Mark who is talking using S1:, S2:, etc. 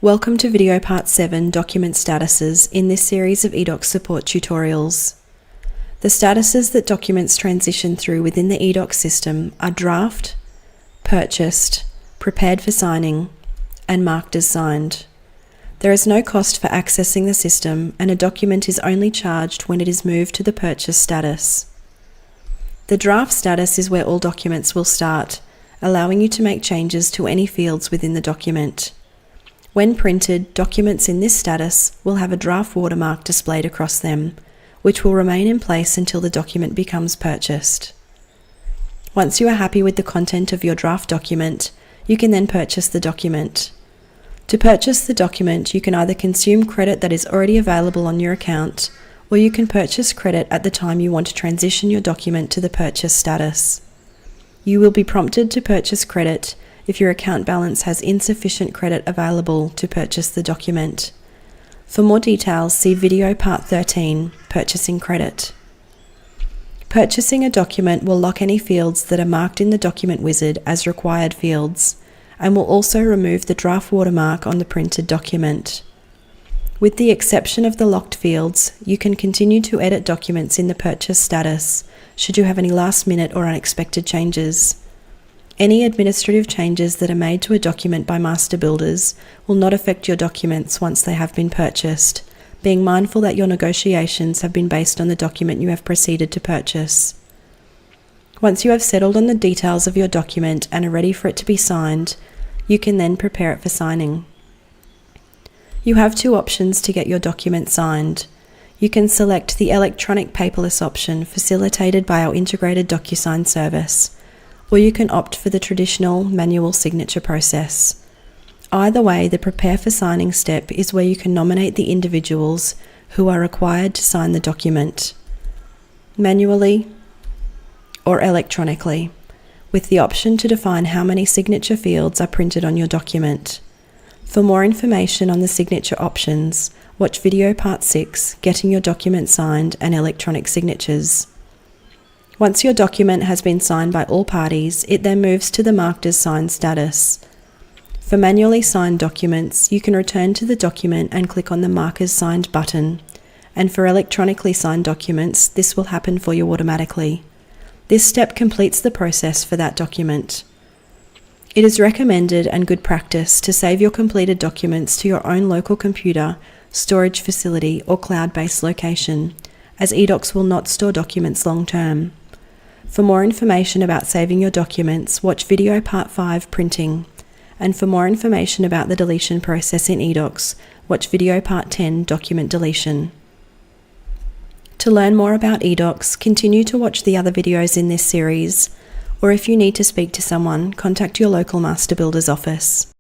S1: Welcome to video part 7, Document Statuses, in this series of eDocs support tutorials. The statuses that documents transition through within the eDocs system are draft, purchased, prepared for signing, and marked as signed. There is no cost for accessing the system, and a document is only charged when it is moved to the purchase status. The draft status is where all documents will start, allowing you to make changes to any fields within the document. When printed, documents in this status will have a draft watermark displayed across them, which will remain in place until the document becomes purchased. Once you are happy with the content of your draft document, you can then purchase the document. To purchase the document, you can either consume credit that is already available on your account, or you can purchase credit at the time you want to transition your document to the purchase status. You will be prompted to purchase credit if your account balance has insufficient credit available to purchase the document. For more details, see video part 13, Purchasing Credit. Purchasing a document will lock any fields that are marked in the document wizard as required fields, and will also remove the draft watermark on the printed document. With the exception of the locked fields, you can continue to edit documents in the purchase status should you have any last-minute or unexpected changes. Any administrative changes that are made to a document by master builders will not affect your documents once they have been purchased, being mindful that your negotiations have been based on the document you have proceeded to purchase. Once you have settled on the details of your document and are ready for it to be signed, you can then prepare it for signing. You have two options to get your document signed. You can select the electronic paperless option facilitated by our integrated DocuSign service, or you can opt for the traditional manual signature process. Either way, the prepare for signing step is where you can nominate the individuals who are required to sign the document, manually or electronically, with the option to define how many signature fields are printed on your document. For more information on the signature options, watch video part 6, Getting Your Document Signed and Electronic Signatures. Once your document has been signed by all parties, it then moves to the marked as signed status. For manually signed documents, you can return to the document and click on the Mark as Signed button, and for electronically signed documents, this will happen for you automatically. This step completes the process for that document. It is recommended and good practice to save your completed documents to your own local computer, storage facility, or cloud-based location, as eDocs will not store documents long-term. For more information about saving your documents, watch video part 5, Printing. And for more information about the deletion process in eDocs, watch video part 10, Document Deletion. To learn more about eDocs, continue to watch the other videos in this series, or if you need to speak to someone, contact your local master builder's office.